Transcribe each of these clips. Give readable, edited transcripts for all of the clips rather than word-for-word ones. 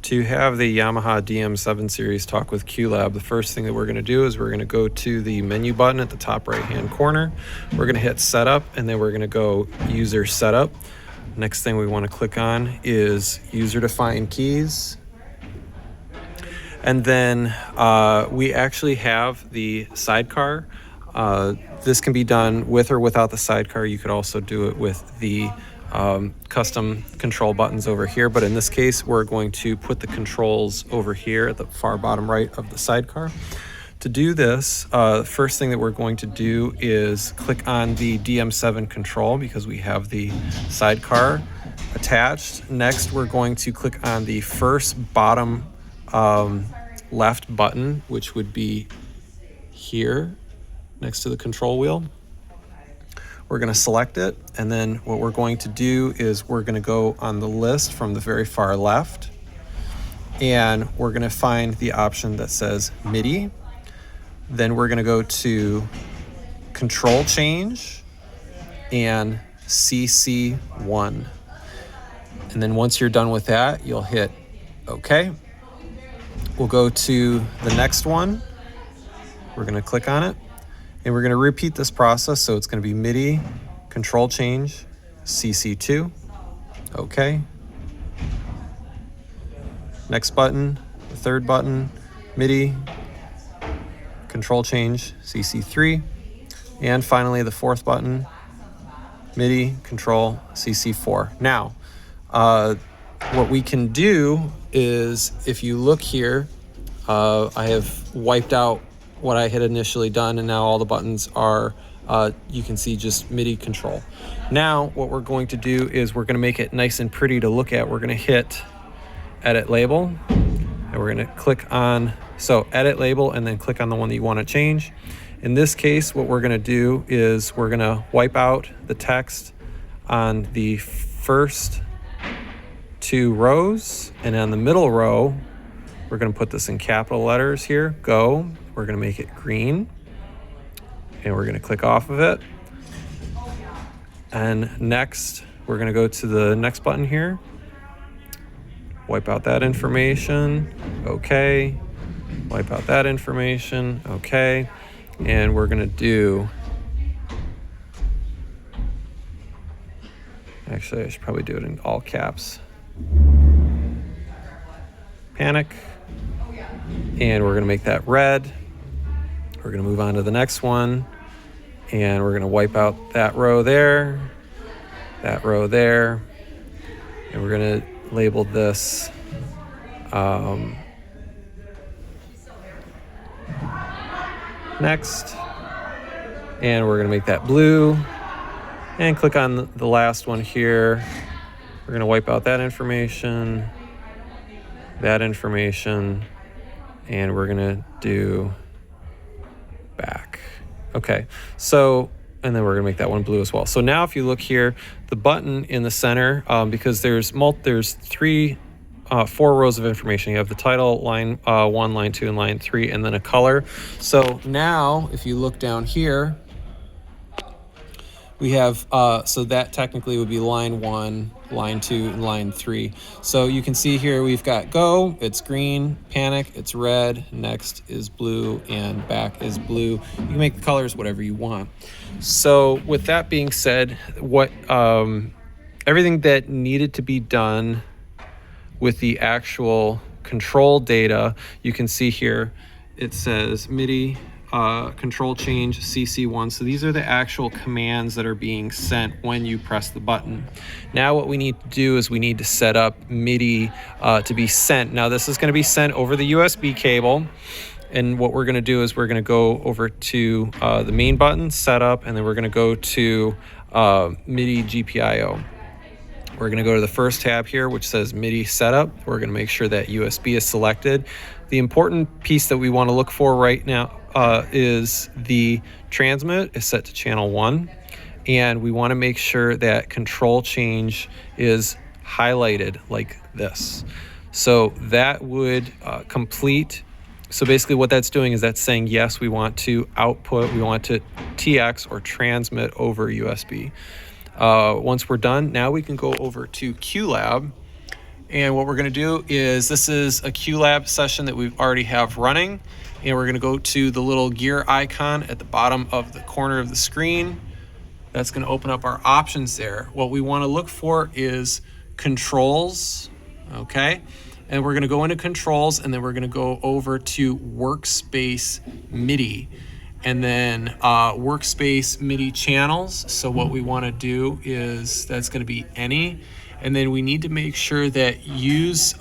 To have the Yamaha DM7 series talk with QLab, the first thing that we're going to do is we're going to go to the menu button at the top right hand corner. We're going to hit setup, and then we're going to go user setup. Next thing we want to click on is user defined keys. And then we actually have the sidecar. This can be done with or without the sidecar. You could also do it with the custom control buttons over here, but in this case we're going to put the controls over here at the far bottom right of the sidecar. To do this, the first thing that we're going to do is click on the DM7 control because we have the sidecar attached. Next, we're going to click on the first bottom left button, which would be here next to the control wheel. We're going to select it, and then what we're going to do is we're going to go on the list from the very far left, and we're going to find the option that says MIDI. Then we're going to go to control change and CC1. And then once you're done with that, you'll hit OK. We'll go to the next one. We're going to click on it. And we're going to repeat this process, so it's going to be MIDI, control change, CC2, OK. Next button, the third button, MIDI, control change, CC3. And finally, the fourth button, MIDI, control, CC4. Now, what we can do is, if you look here, I have wiped out what I had initially done, and now all the buttons are, you can see just MIDI control. Now what we're going to do is we're going to make it nice and pretty to look at. We're going to hit edit label, and we're going to click on, so edit label, and then click on the one that you want to change. In this case, what we're going to do is we're going to wipe out the text on the first two rows, and on the middle row we're going to put this in capital letters here, go. We're going to make it green, and we're going to click off of it. And next, we're going to go to the next button here. Wipe out that information. OK. Wipe out that information. OK. And we're going to do, actually, I should probably do it in all caps. Panic. And we're going to make that red. We're going to move on to the next one, and we're going to wipe out that row there, and we're going to label this next, and we're going to make that blue, and click on the last one here. We're going to wipe out that information, and we're going to do back. Okay, so, and then we're gonna make that one blue as well. So now if you look here, the button in the center, because there's four rows of information. You have the title, line 1, line 2, and line 3, and then a color. So now if you look down here, we have, so that technically would be line 1, line 2, and line 3. So you can see here we've got go, it's green, panic, it's red, next is blue, and back is blue. You can make the colors whatever you want. So with that being said, what everything that needed to be done with the actual control data, you can see here, it says MIDI, control change, CC1. So these are the actual commands that are being sent when you press the button. Now what we need to do is we need to set up MIDI to be sent. Now this is going to be sent over the USB cable, and what we're going to do is we're going to go over to the main button, setup, and then we're going to go to MIDI GPIO. We're going to go to the first tab here, which says MIDI setup. We're going to make sure that USB is selected. The important piece that we want to look for right now is the transmit is set to channel 1, and we want to make sure that control change is highlighted like this. So that would complete. So basically what that's doing is that's saying, yes, we want to output, we want to TX or transmit over USB. Once we're done, now we can go over to QLab, And what we're going to do is, this is a QLab session that we already have running, and we're going to go to the little gear icon at the bottom of the corner of the screen. That's going to open up our options there. What we want to look for is controls, okay? And we're going to go into controls, and then we're going to go over to workspace MIDI, and then workspace MIDI channels. So what we want to do is, that's going to be any, and then we need to make sure that use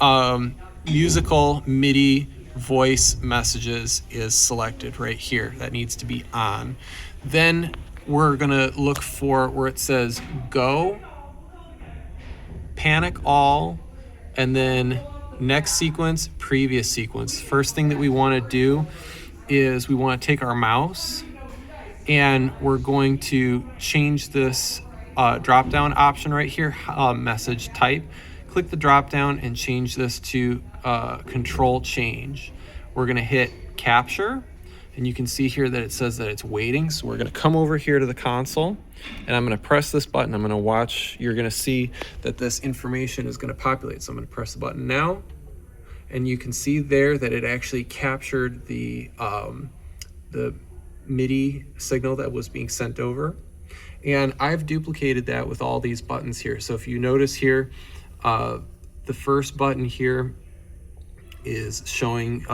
musical MIDI voice messages is selected right here. That needs to be on. Then we're gonna look for where it says go, panic all, and then next sequence, previous sequence. First thing that we want to do is we want to take our mouse, and we're going to change this drop down option right here, message type. Click the drop down and change this to control change. We're going to hit capture, and you can see here that it says that it's waiting. So we're going to come over here to the console, and I'm going to press this button. I'm going to watch. You're going to see that this information is going to populate. So I'm going to press the button now, and you can see there that it actually captured the MIDI signal that was being sent over. And I've duplicated that with all these buttons here. So if you notice here, the first button here is showing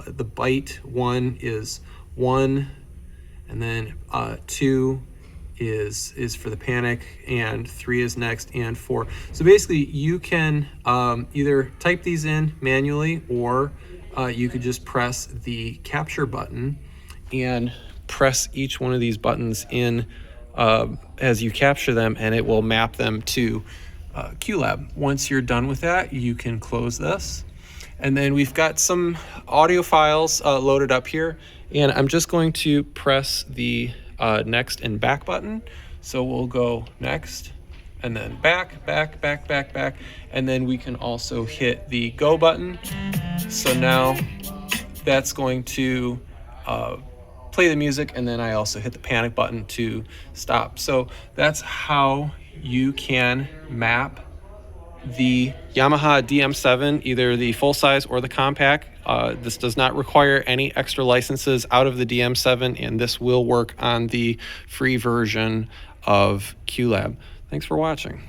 the byte 1 is 1, and then 2 is for the panic, and 3 is next, and 4. So basically you can either type these in manually, or you could just press the capture button and press each one of these buttons in as you capture them, and it will map them to QLab. Once you're done with that, you can close this. And then we've got some audio files loaded up here, and I'm just going to press the next and back button. So we'll go next, and then back, back, back, back, back, and then we can also hit the go button. So now that's going to play the music, and then I also hit the panic button to stop. So that's how you can map the Yamaha DM7, either the full size or the compact. This does not require any extra licenses out of the DM7, and this will work on the free version of QLab. Thanks for watching.